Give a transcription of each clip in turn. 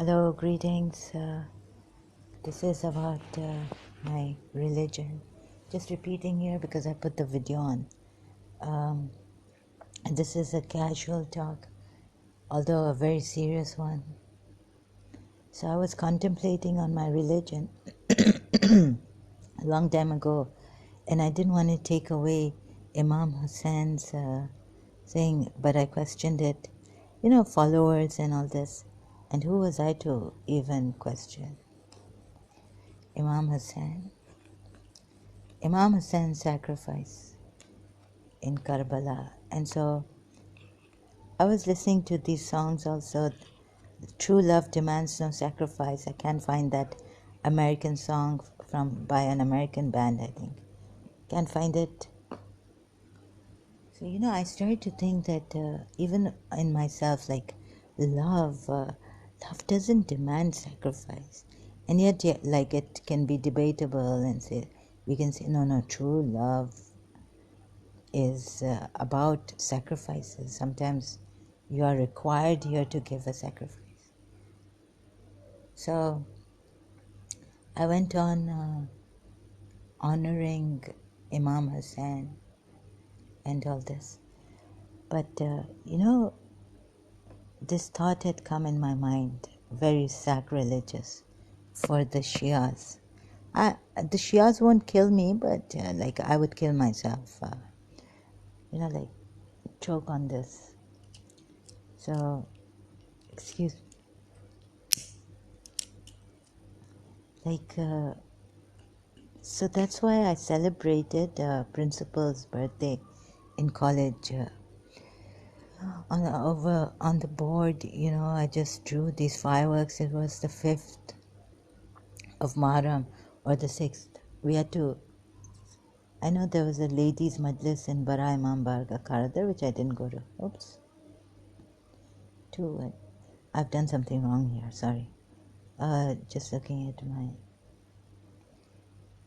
Hello, greetings. This is about my religion. Just repeating here because I put the video on. And this is a casual talk, although a very serious one. So I was contemplating on my religion a long time ago, and I didn't want to take away Imam Hussein's saying, but I questioned it. Followers and all this. And who was I to even question Imam Hussein? Imam Hussein's sacrifice in Karbala. And so I was listening to these songs also. True love demands no sacrifice. I can't find that American song by an American band, I think. Can't find it. So, I started to think that even in myself, like love doesn't demand sacrifice. And yet, like it can be debatable and we can say, no, true love is about sacrifices. Sometimes you are required here to give a sacrifice. So I went on honoring Imam Hussein and all this. But, this thought had come in my mind, very sacrilegious for the Shias. The Shias won't kill me, but like I would kill myself. Like choke on this. So, excuse me. So that's why I celebrated Principal's birthday in college. On the board, I just drew these fireworks. It was the 5th of Muharram or the 6th. We had to. I know there was a ladies' majlis in Bara Imam Barga Karadar, which I didn't go to. Oops. I've done something wrong here. Sorry. Just looking at my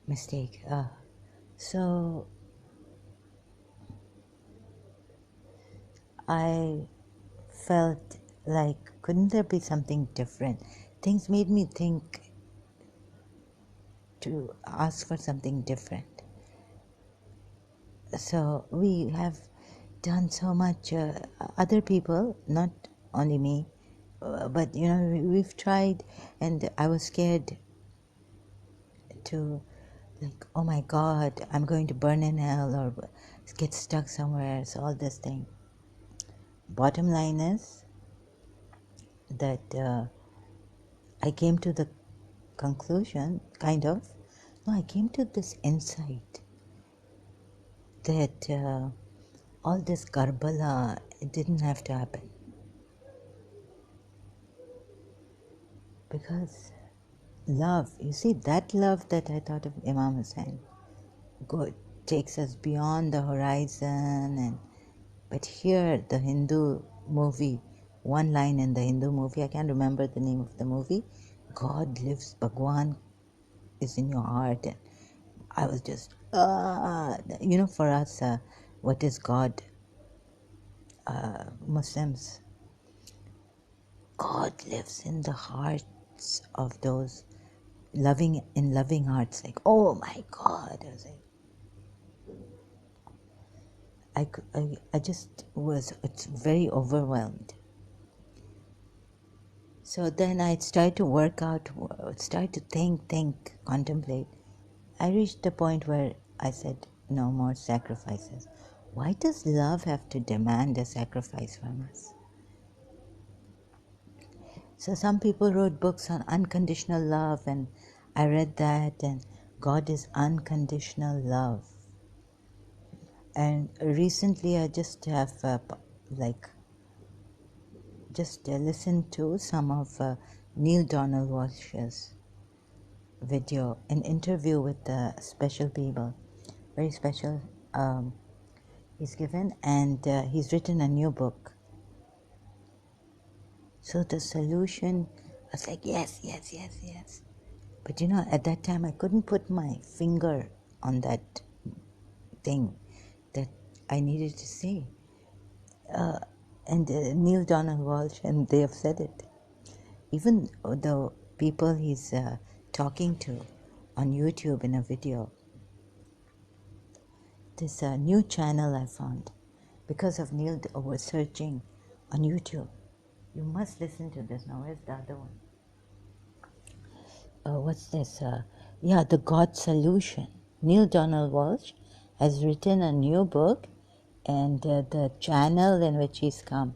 mistake. So I felt like, couldn't there be something different? Things made me think to ask for something different. So we have done so much, other people, not only me, but we've tried, and I was scared to, like, oh my God, I'm going to burn in hell or get stuck somewhere. So all this thing. Bottom line is that I came to the conclusion, I came to this insight that all this Karbala, it didn't have to happen. Because love, you see, that love that I thought of Imam Hussein, takes us beyond the horizon. But here, the Hindu movie, one line in the Hindu movie, I can't remember the name of the movie, God lives, Bhagwan is in your heart. And I was just, for us, what is God? Muslims, God lives in the hearts of those loving hearts. Like, oh my God. I was like, I just it's very overwhelmed. So then I started to work out, started to think, contemplate. I reached the point where I said, no more sacrifices. Why does love have to demand a sacrifice from us? So some people wrote books on unconditional love, and I read that, and God is unconditional love. And recently I just have listened to some of Neil Donald Walsh's video, an interview with special people, very special, he's given, and he's written a new book. So the solution, I was like, yes. But at that time I couldn't put my finger on that thing that I needed to say. And Neil Donald Walsh, and they have said it. even the people he's talking to on YouTube in a video. This new channel I found because of Neil was searching on YouTube. You must listen to this. Now, where's the other one? What's this? The God Solution. Neale Donald Walsch has written a new book, and the channel in which he's come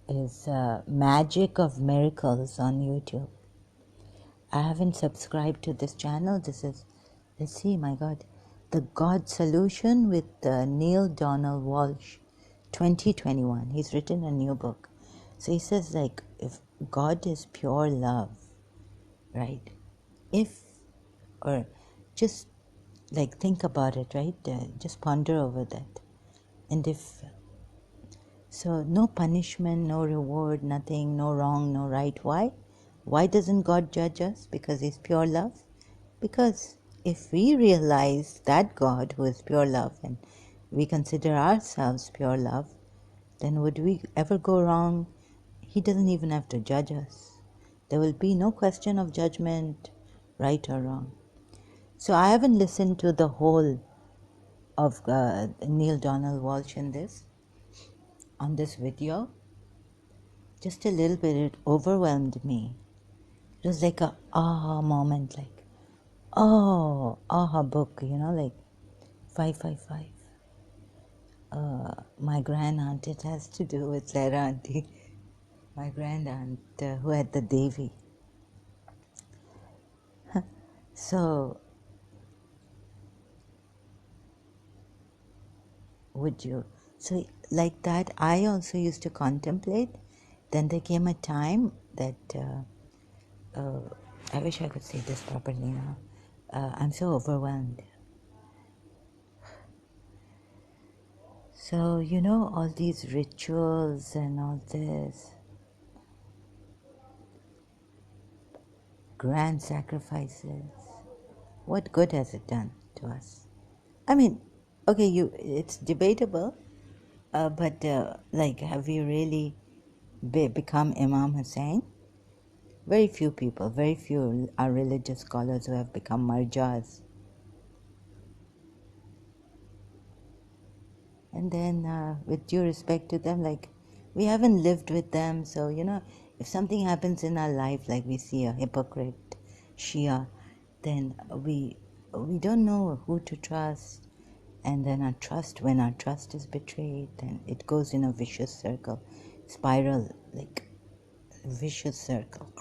is Magic of Miracles on YouTube. I haven't subscribed to this channel. This is, let's see, my God, The God Solution with Neale Donald Walsch, 2021. He's written a new book. So he says, like, if God is pure love, right? Or just like think about it, right? Just ponder over that. And so no punishment, no reward, nothing, no wrong, no right. Why? Why doesn't God judge us? Because He's pure love? Because if we realize that God who is pure love and we consider ourselves pure love, then would we ever go wrong? He doesn't even have to judge us. There will be no question of judgment, right or wrong. So I haven't listened to the whole of Neale Donald Walsch on this video. Just a little bit, it overwhelmed me. It was like a aha moment, like, oh, aha book, like 555. My grand aunt, it has to do with Lara Auntie, my grand aunt who had the Devi. So, so like that, I also used to contemplate. Then there came a time that, I wish I could say this properly now. I'm so overwhelmed. So, all these rituals and all this, grand sacrifices, what good has it done to us? I mean, okay, it's debatable, but have you really become Imam Hussain? Very few people, very few are religious scholars who have become marjas. And then, with due respect to them, we haven't lived with them, so, if something happens in our life, like we see a hypocrite Shia, then we don't know who to trust. And then when our trust is betrayed, then it goes in a vicious circle, spiral, vicious circle,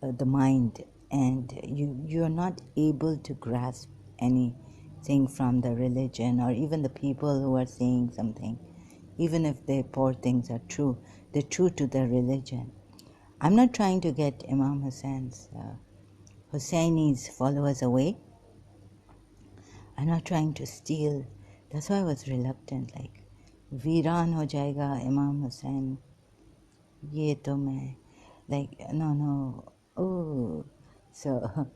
the mind, and you're not able to grasp anything from the religion or even the people who are saying something, even if their poor things are true, they're true to their religion. I'm not trying to get Imam Hussaini's followers away. I'm not trying to steal. That's why I was reluctant, Veeran ho jayega Imam Hussain, ye to main, no, oh, so,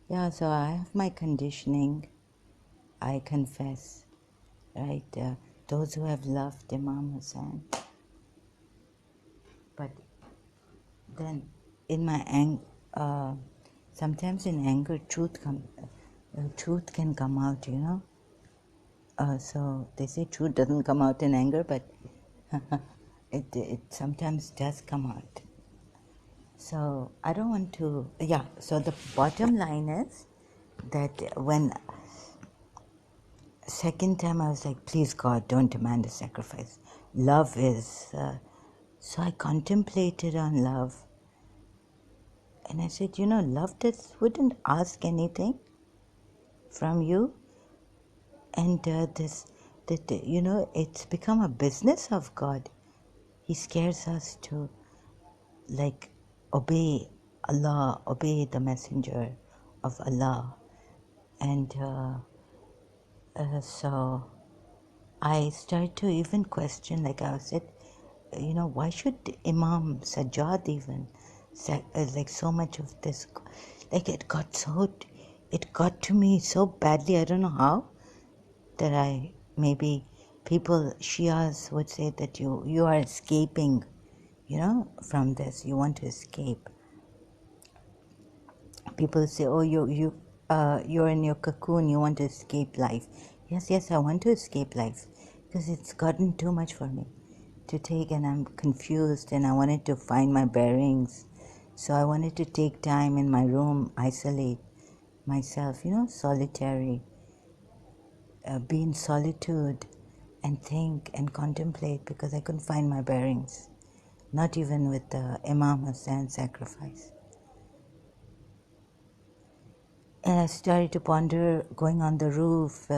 yeah, so I have my conditioning, I confess, right, those who have loved Imam Hussain, but then in my anger, sometimes in anger, truth can come out, so they say truth doesn't come out in anger, but it sometimes does come out. So I don't want to, so the bottom line is that when second time I was like, please God, don't demand a sacrifice. Love is, so I contemplated on love. And I said, love wouldn't ask anything from you. And it's become a business of God. He scares us to, obey Allah, obey the messenger of Allah. And so I started to even question, I said, why should Imam Sajjad even, so much of this, it got to me so badly, I don't know how, that I maybe People, Shias would say that you are escaping, from this. You want to escape. People say, oh, you're in your cocoon. You want to escape life. Yes, I want to escape life because it's gotten too much for me to take, and I'm confused, and I wanted to find my bearings. So I wanted to take time in my room, isolate myself, solitary, be in solitude and think and contemplate because I couldn't find my bearings, not even with the Imam Hussain sacrifice. And I started to ponder going on the roof,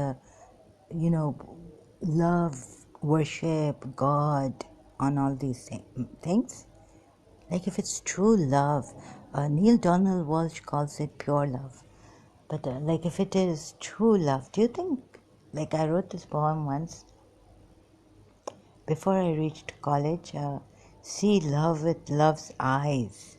love, worship, God, on all these things. Like if it's true love, Neil Donald Walsh calls it pure love. But like if it is true love, do you think, like I wrote this poem once, before I reached college, see love with love's eyes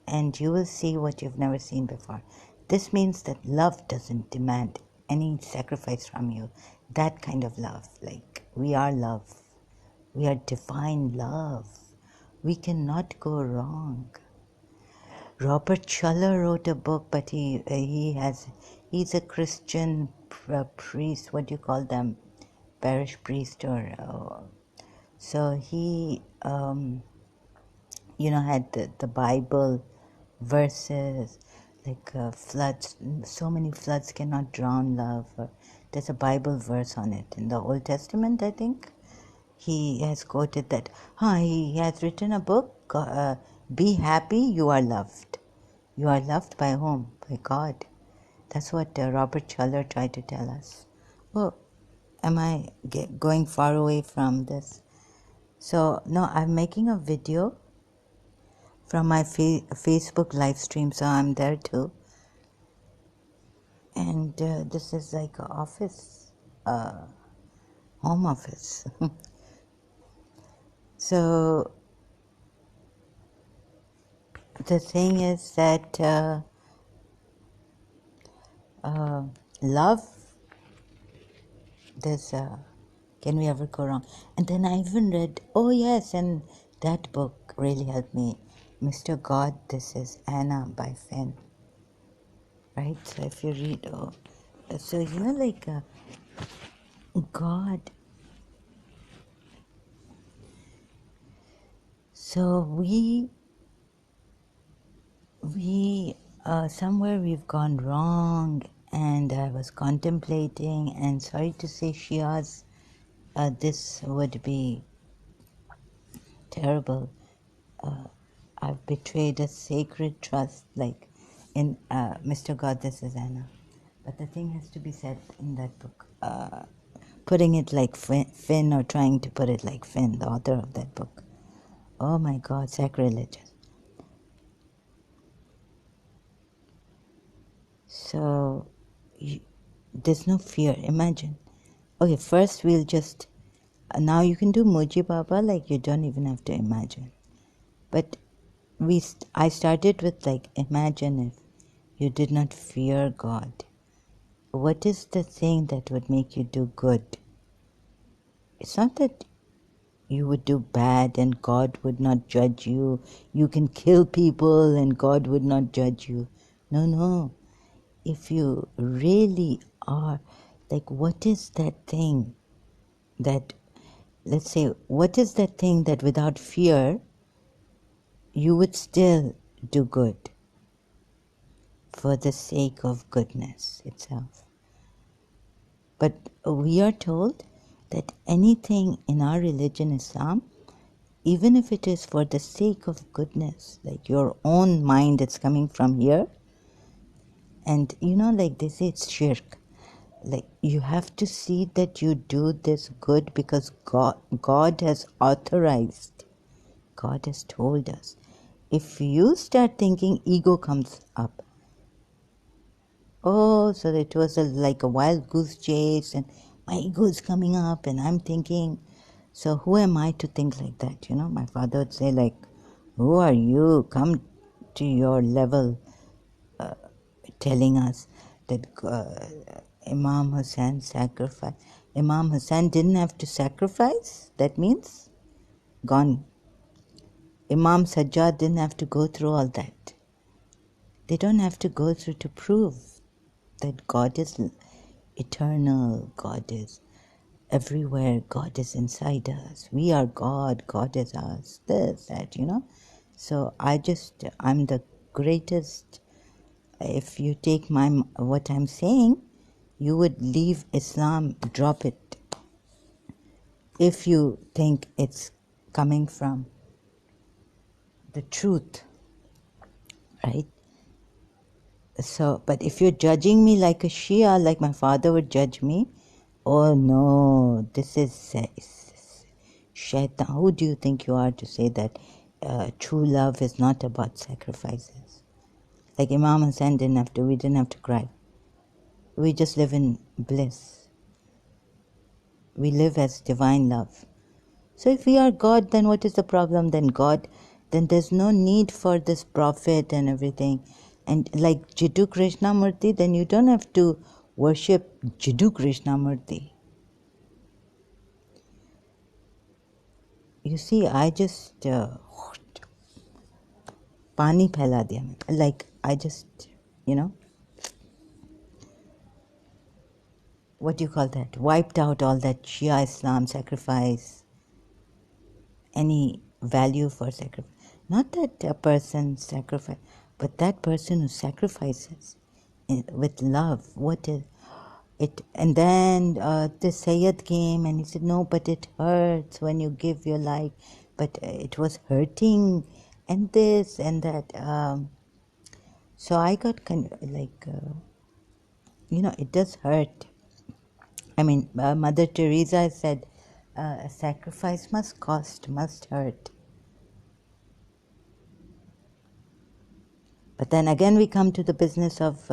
and you will see what you've never seen before. This means that love doesn't demand any sacrifice from you. That kind of love, like we are love. We are divine love. We cannot go wrong. Robert Schuller wrote a book, but he's a Christian priest. What do you call them? Parish priest or so he had the Bible verses like floods. So many floods cannot drown love. There's a Bible verse on it in the Old Testament, I think. He has quoted that. He has written a book, Be Happy, You Are Loved. You are loved by whom? By God. That's what Robert Schuller tried to tell us. Oh, am I going far away from this? So, no, I'm making a video from my Facebook live stream, so I'm there too. And this is like an office, home office. So, the thing is that love, there's can we ever go wrong? And then I even read, oh yes, and that book really helped me, Mr. God, This Is Anna by Finn. Right? So if you read, so like God. So we somewhere we've gone wrong, and I was contemplating, and sorry to say, Shias, this would be terrible. I've betrayed a sacred trust, like in Mr. God, This Is Anna. But the thing has to be said in that book. Putting it like Finn, or trying to put it like Finn, the author of that book. Oh my God, sacrilegious. So, there's no fear. Imagine. Okay, first we'll just. Now you can do Muji Baba, like you don't even have to imagine. But I started with like, imagine if you did not fear God. What is the thing that would make you do good? It's not that you would do bad and God would not judge you. You can kill people and God would not judge you. No. If you really are, like, what is that thing that, let's say, what is that thing that without fear you would still do good for the sake of goodness itself? But we are told that anything in our religion, Islam, even if it is for the sake of goodness, like your own mind, it's coming from here, and like they say, it's shirk. Like you have to see that you do this good because God has authorized. God has told us. If you start thinking, ego comes up. Oh, so it was like a wild goose chase, and my ego is coming up, and I'm thinking. So who am I to think like that? My father would say, like, who are you? Come to your level, telling us that Imam Hussain sacrificed. Imam Hussain didn't have to sacrifice, that means gone. Imam Sajjad didn't have to go through all that. They don't have to go through to prove that God is eternal, God is everywhere, God is inside us. We are God, God is us, this, that, So I'm the greatest. If you take what I'm saying, you would leave Islam, drop it. If you think it's coming from the truth, right? So, but if you're judging me like a Shia, like my father would judge me, oh no, this is shaitan. Who do you think you are to say that true love is not about sacrifices? Like Imam Hussain we didn't have to cry. We just live in bliss. We live as divine love. So if we are God, then what is the problem? Then there's no need for this prophet and everything. And like Jiddu Krishnamurti, then you don't have to worship Jiddu Krishnamurti. You see, I just pani phaila diya. Like I just, what do you call that? Wiped out all that Shia Islam sacrifice, any value for sacrifice. Not that a person sacrifice, but that person who sacrifices with love. What is it? And then the Sayyid came and he said, no, but it hurts when you give your life. But it was hurting and this and that. So I got it does hurt. I mean, Mother Teresa said, a sacrifice must cost, must hurt. But then again we come to the business of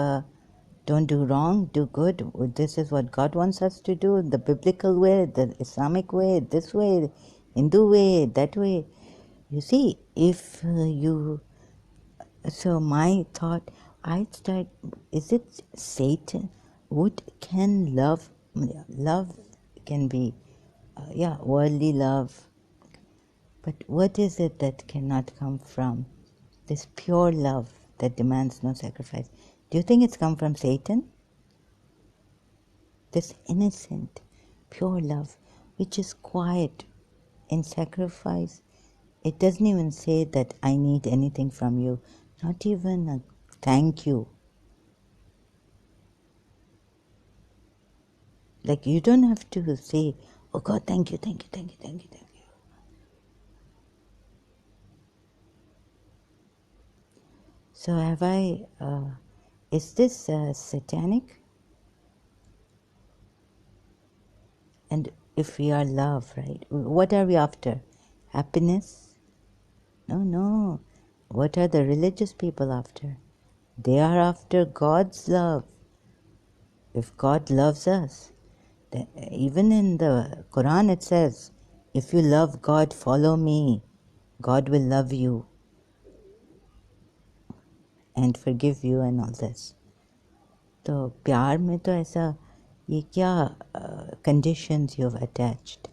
don't do wrong, do good. This is what God wants us to do, the biblical way, the Islamic way, this way, Hindu way, that way. You see, if so my thought, is it Satan? Can love can be, worldly love. But what is it that cannot come from this pure love that demands no sacrifice? Do you think it's come from Satan? This innocent, pure love, which is quiet in sacrifice. It doesn't even say that I need anything from you, not even a thank you. Like you don't have to say, oh God, thank you, thank you, thank you, thank you, thank you. So have I, is this satanic? And if we are love, right, what are we after? Happiness? No. What are the religious people after? They are after God's love. If God loves us, then even in the Quran it says, if you love God, follow me. God will love you and forgive you and all this. तो प्यार में तो ऐसा ये क्या conditions you've attached.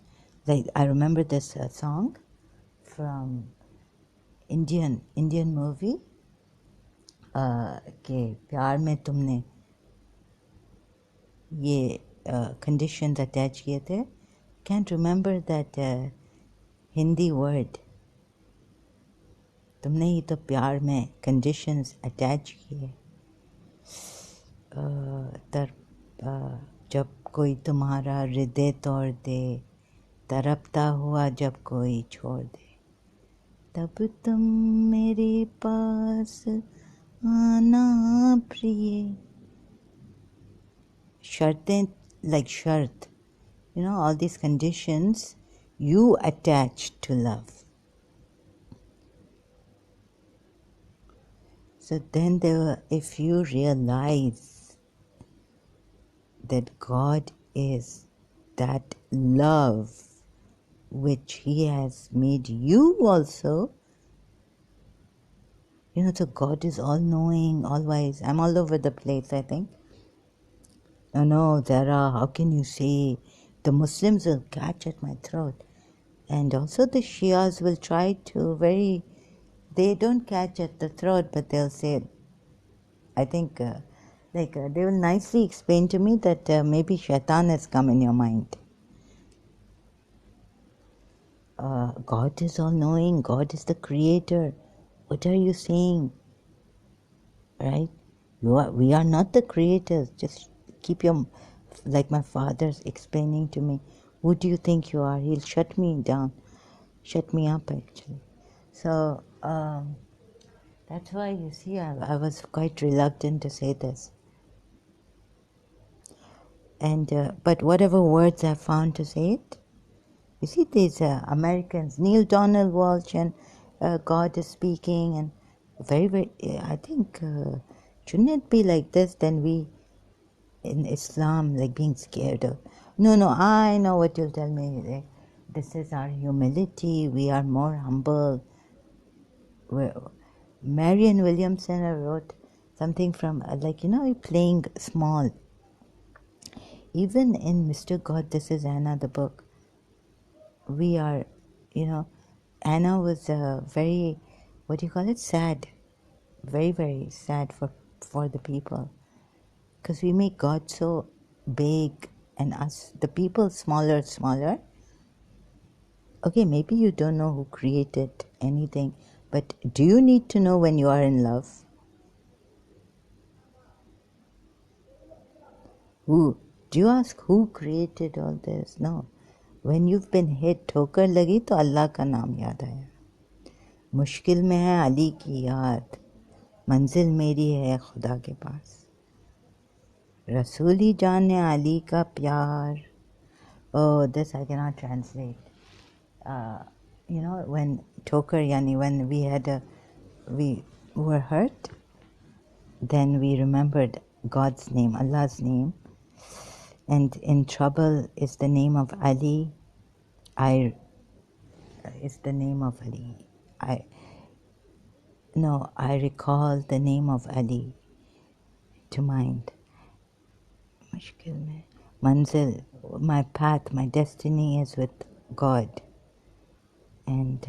Like I remember this song from Indian movie कि प्यार में तुमने ये conditions attach किए थे. Can't remember that Hindi word. तुमने ही तो प्यार में conditions attach किए. जब कोई तुम्हारा हृदय तोड़ दे, तड़पता हुआ जब कोई छोड़ दे, तब तुम मेरे पास आना प्रिय. शर्तें, like shart, all these conditions you attach to love. So then if you realize that God is that love which He has made you also, so God is all-knowing, all-wise. I'm all over the place, I think. No, Zara, how can you say the Muslims will catch at my throat. And also the Shias will try to they don't catch at the throat, but they'll say, I think, they will nicely explain to me that maybe shaitan has come in your mind. God is all-knowing. God is the creator. What are you saying? Right? We are not the creators. Just keep your, like my father's explaining to me, who do you think you are? He'll shut me down, shut me up actually. So that's why you see I was quite reluctant to say this. And but whatever words I found to say it, you see these Americans, Neil Donald Walsh and God is speaking, and very, I think, shouldn't it be like this? Then we, in Islam, like being scared of, no, I know what you'll tell me. This is our humility. We are more humble. Marianne Williamson wrote something from, playing small. Even in Mr. God, This Is Anna, the book, we are, Anna was very, sad. Very, very sad for the people. Because we make God so big and us, the people, smaller. Okay, maybe you don't know who created anything, but do you need to know when you are in love? Who? Do you ask who created all this? No. When you've been hit, ठोकर लगी तो अल्लाह का नाम याद आया. मुश्किल में है अली की याद, मंजिल मेरी है खुदा के पास. रसूली जाने अली का प्यार. Oh, this I cannot translate. When ठोकर, yani when we were hurt, then we remembered God's name, Allah's name. And in trouble is the name of Ali. Is the name of Ali. I recall the name of Ali to mind. Mushkil mein. Manzil, my path, my destiny is with God. And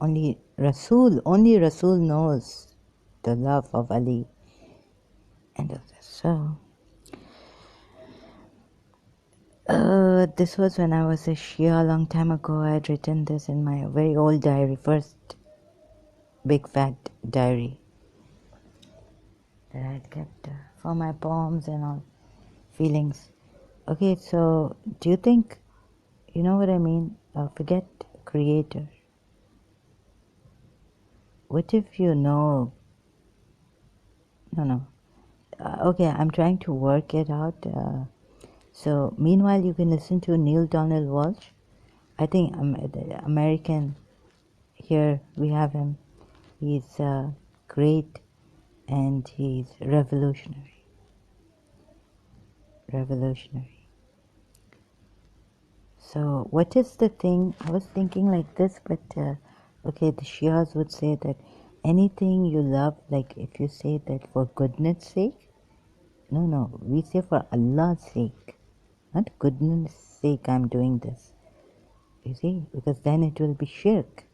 only Rasul knows the love of Ali. And so, this was when I was a Shia a long time ago. I had written this in my very old diary, first big fat diary that I had kept for my poems and all feelings. Okay, so do you think, you know what I mean? Forget creator. What if you know? No. Okay, I'm trying to work it out. So meanwhile, you can listen to Neil Donald Walsh. I think American. Here we have him. He's great, and he's revolutionary. So what is the thing? I was thinking like this, but okay, the Shias would say that anything you love, like if you say that for goodness sake, no, we say for Allah's sake, not goodness sake I'm doing this. You see, because then it will be shirk.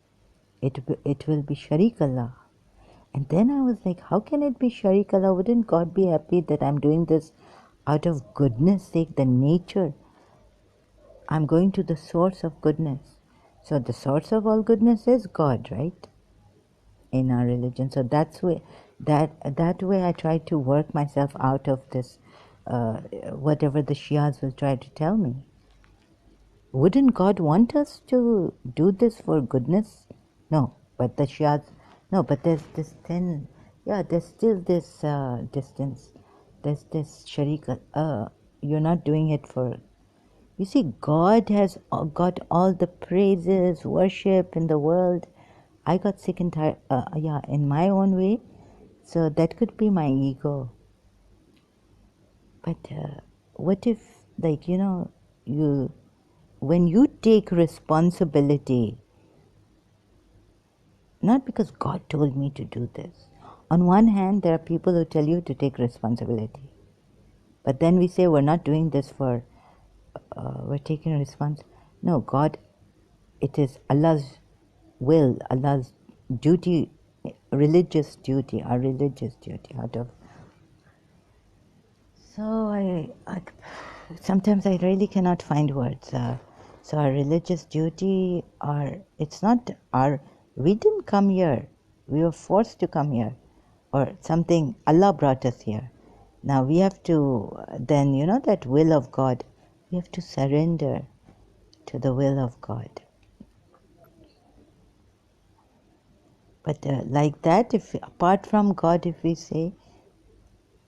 It will be Sharik Allah. And then I was like, how can it be Sharik Allah? Wouldn't God be happy that I'm doing this out of goodness sake, the nature? I'm going to the source of goodness. So the source of all goodness is God, right? In our religion. So that way I try to work myself out of this, whatever the Shias will try to tell me. Wouldn't God want us to do this for goodness? No, but the Shias, no, but there's this thin, there's still this distance. There's this Sharika, you're not doing it for. You see, God has got all the praises, worship in the world. I got sick and tired, in my own way. So that could be my ego. But what if, when you take responsibility, not because God told me to do this. On one hand, there are people who tell you to take responsibility. But then we say we're not doing this for we're taking response. No, God, it is Allah's will, Allah's duty, religious duty, our religious duty out of. So I sometimes I really cannot find words. So our religious duty, it's not our, we didn't come here. We were forced to come here, or something. Allah brought us here. Now we have to then, that will of God. We have to surrender to the will of God. But like that, if apart from God, if we say,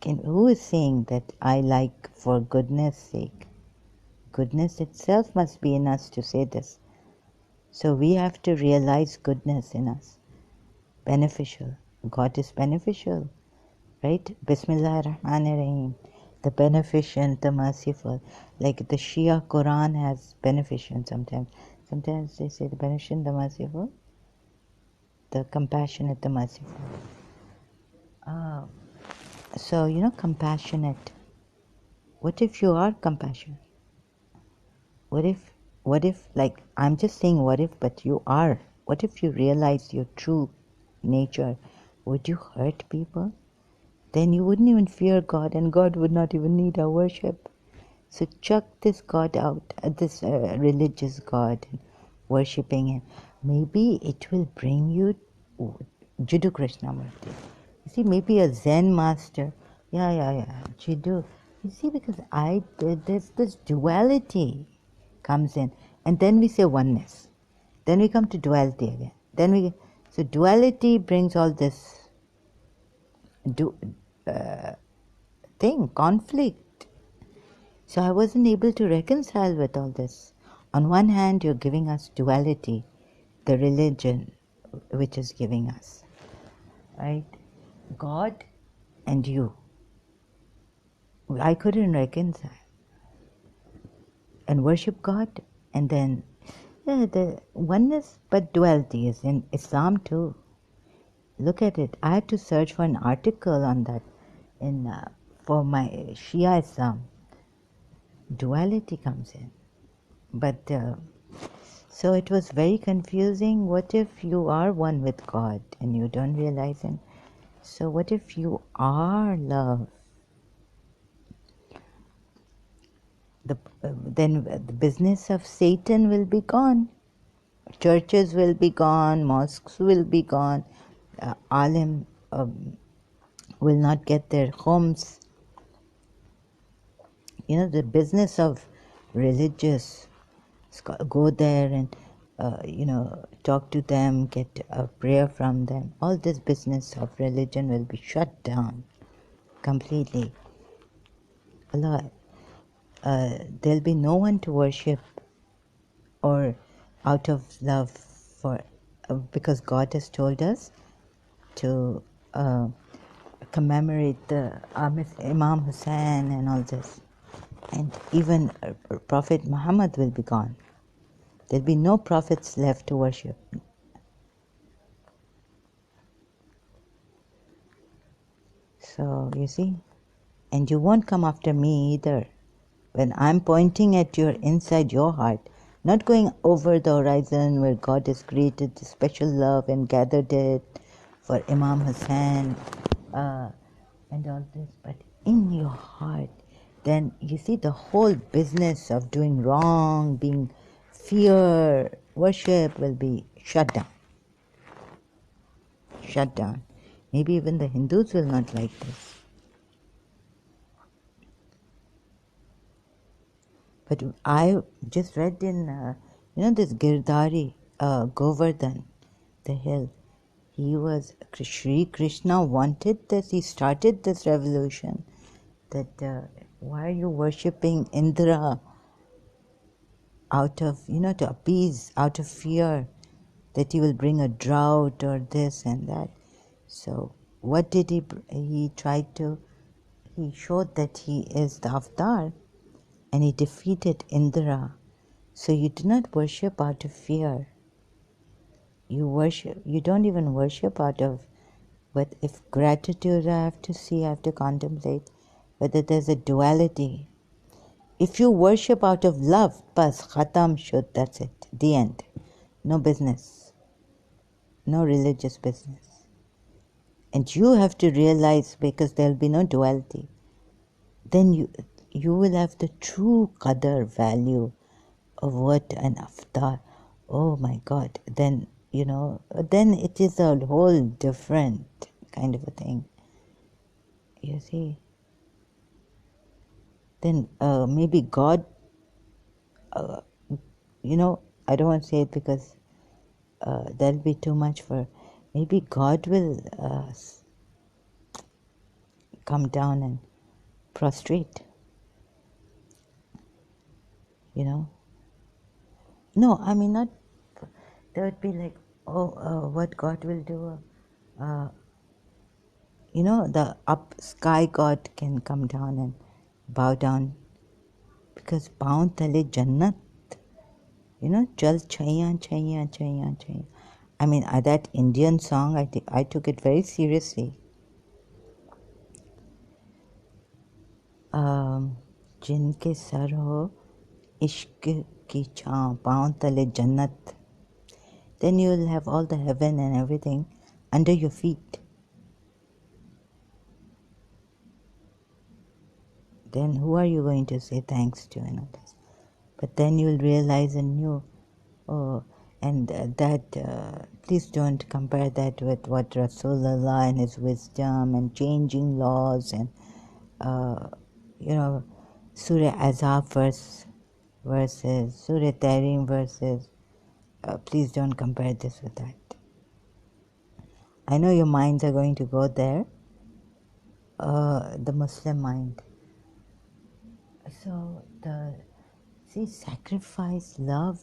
who is saying that I like for goodness sake? Goodness itself must be in us to say this. So we have to realize goodness in us. Beneficial. God is beneficial. Right? Bismillah ar-Rahman ar-Rahim. The beneficent, the merciful. Like the Shia Quran has beneficent sometimes. Sometimes they say the beneficent, the merciful. The compassionate, the merciful. So, compassionate. What if you are compassionate? What if, like, I'm just saying what if, but you are. What if you realize your true nature? Would you hurt people? Then you wouldn't even fear God, and God would not even need our worship. So chuck this God out, this religious God, and worshipping Him. Maybe it will bring you Jiddu Krishnamurti. You see, maybe a Zen master. Yeah, Jiddu. You see, because there's this duality comes in, and then we say oneness. Then we come to duality again. So duality brings all this conflict. So I wasn't able to reconcile with all this. On one hand, you're giving us duality, the religion which is giving us, right? God and you. I couldn't reconcile. And worship God, and then the oneness, but duality is in Islam too. Look at it. I had to search for an article on that for my Shia Islam. Duality comes in. But so it was very confusing. What if you are one with God and you don't realize it? So what if you are love? Then the business of Satan will be gone. Churches will be gone. Mosques will be gone. Alim will not get their homes. The business of religious, go there and talk to them, get a prayer from them. All this business of religion will be shut down completely. Allah, there'll be no one to worship or out of love for, because God has told us to commemorate the Imam Hussain and all this. And even Prophet Muhammad will be gone. There'll be no prophets left to worship. So, you see, and you won't come after me either. When I'm pointing at your inside your heart, not going over the horizon where God has created the special love and gathered it for Imam Hussain and all this, but in your heart, then you see the whole business of doing wrong, being fear, worship will be shut down. Shut down. Maybe even the Hindus will not like this. But I just read in, this Girdhari, Govardhan, the hill. Sri Krishna wanted this, he started this revolution that why are you worshipping Indra out of, to appease, out of fear that he will bring a drought or this and that. So what did he showed that he is the avatar and he defeated Indra. So you do not worship out of fear. You don't even worship out of, but if gratitude, I have to contemplate whether there's a duality. If you worship out of love, bas khatam shud, that's it, the end. No business, no religious business. And you have to realize, because there'll be no duality, then you will have the true qadr value of what an avatar. Oh my God! Then then it is a whole different kind of a thing. You see. Then maybe God. Uh, I don't want to say it because that'll be too much for. Maybe God will come down and prostrate. No, I mean not. There would be like, what God will do. Uh, the sky God can come down and bow down, because bound tale Jannat. Jal chaiya chaiya chaiya chaiya. I mean, that Indian song, I took it very seriously. जिनके sir हो इश्क की छाँव पाँव तले जन्नत. Then you'll have all the heaven and everything under your feet. Then who are you going to say thanks to and all this? But then you'll realize anew, and please don't compare that with what Rasulullah and his wisdom and changing laws and Surah Azab verses, Surah Tahrim verses. Please don't compare this with that. I know your minds are going to go there, the Muslim mind. So sacrifice, love.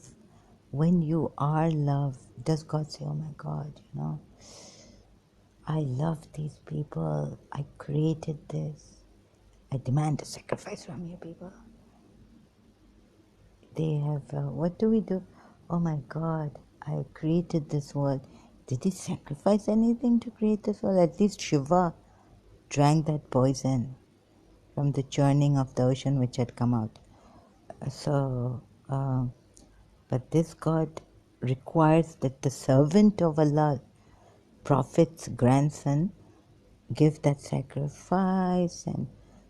When you are love, does God say, oh my God, I love these people, I created this, I demand a sacrifice from you people. They have, what do we do? Oh my God, I created this world. Did he sacrifice anything to create this world? At least Shiva drank that poison from the churning of the ocean which had come out. So, but this God requires that the servant of Allah, Prophet's grandson, give that sacrifice and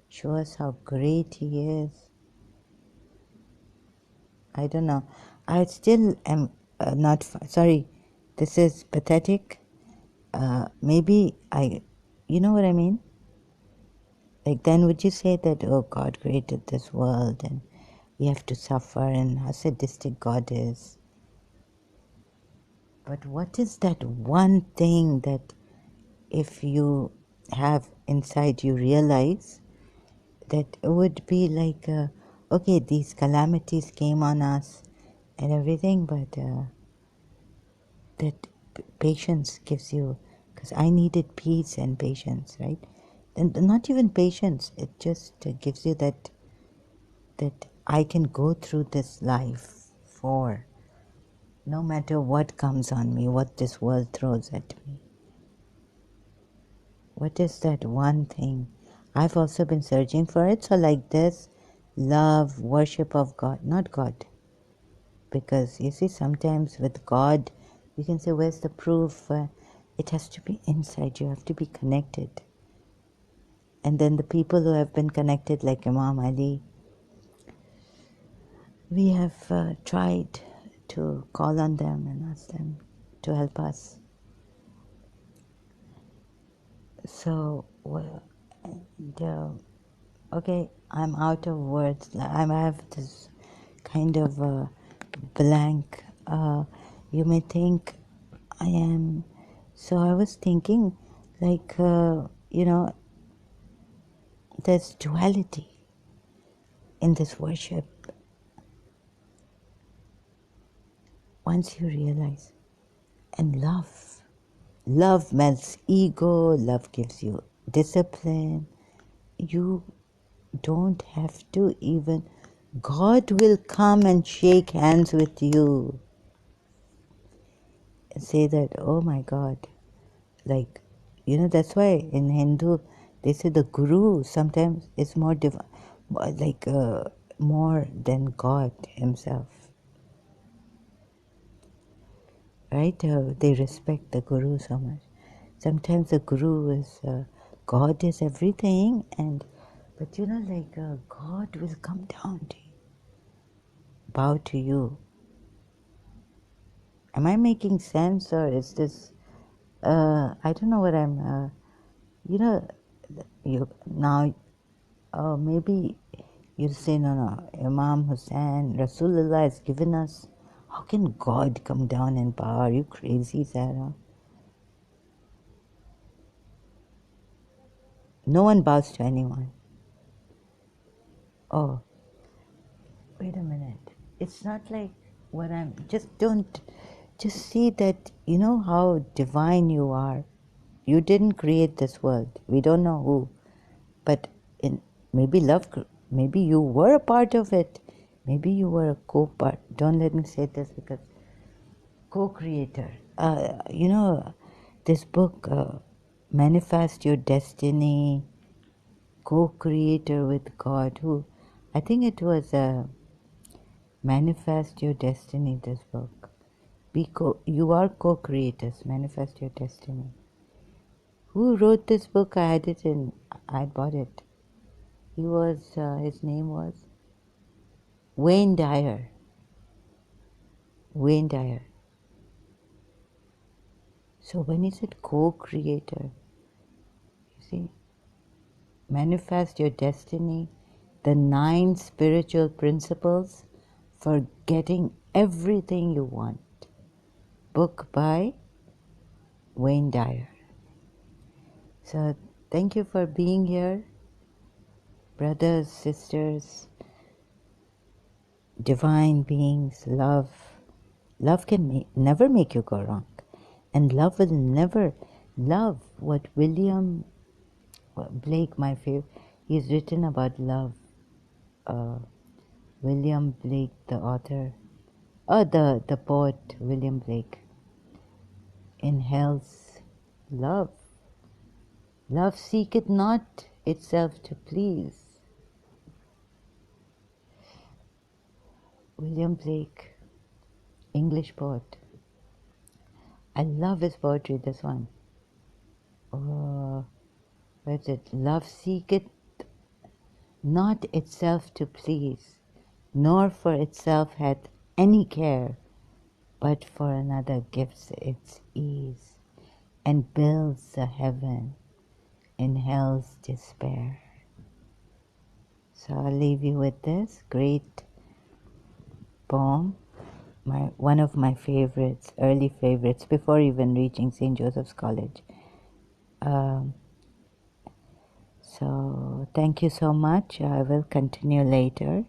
show us how great he is. I don't know. I still am not, sorry, this is pathetic. Maybe you know what I mean? Like, then would you say that, oh, God created this world and we have to suffer and how sadistic God is? But what is that one thing that if you have inside you realize that it would be like, okay, these calamities came on us and everything, but that patience gives you, because I needed peace and patience, right? And not even patience, it just gives you that I can go through this life for no matter what comes on me, what this world throws at me. What is that one thing? I've also been searching for it. So like this, love, worship of God, not God. Because you see, sometimes with God, you can say, where's the proof? It has to be inside. You have to be connected. And then the people who have been connected, like Imam Ali, we have tried to call on them and ask them to help us. So, okay, I'm out of words. I have this kind of blank. You may think I am. So I was thinking, like, there's duality in this worship. Once you realize, and love melts ego, love gives you discipline. You don't have to even, God will come and shake hands with you and say that, oh my God, like, that's why in Hindu, they say the guru sometimes is more like more than God Himself. Right? They respect the Guru so much. Sometimes the Guru is, God is everything, but God will come down to you, bow to you. Am I making sense, or is this, I don't know what I'm, maybe you'll say, no, Imam Hussain, Rasulullah has given us, how can God come down and bow? Are you crazy, Sarah? No one bows to anyone. Oh, wait a minute. It's not like what I'm, just see that, you know how divine you are. You didn't create this world. We don't know who. But maybe maybe you were a part of it. Maybe you were a co-part. Don't let me say this because co-creator. This book, Manifest Your Destiny, co-creator with God, who, I think it was Manifest Your Destiny, this book. You are co-creators, manifest your destiny. Who wrote this book? I bought it. His name was Wayne Dyer. Wayne Dyer. So when he said co-creator, you see, manifest your destiny, the 9 spiritual principles for getting everything you want. Book by Wayne Dyer. So thank you for being here, brothers, sisters, divine beings, love. Love can never make you go wrong. And love will never, love, what William Blake, my favorite, he's written about love. William Blake, the author, the poet William Blake. In hell's love. Love seeketh not itself to please. William Blake, English poet. I love his poetry, this one. Where is it? Love seeketh not itself to please, nor for itself hath any care, but for another gives its ease, and builds a heaven in hell's despair. So I'll leave you with this great poem, one of my favorites, early favorites, before even reaching St. Joseph's College. So thank you so much. I will continue later.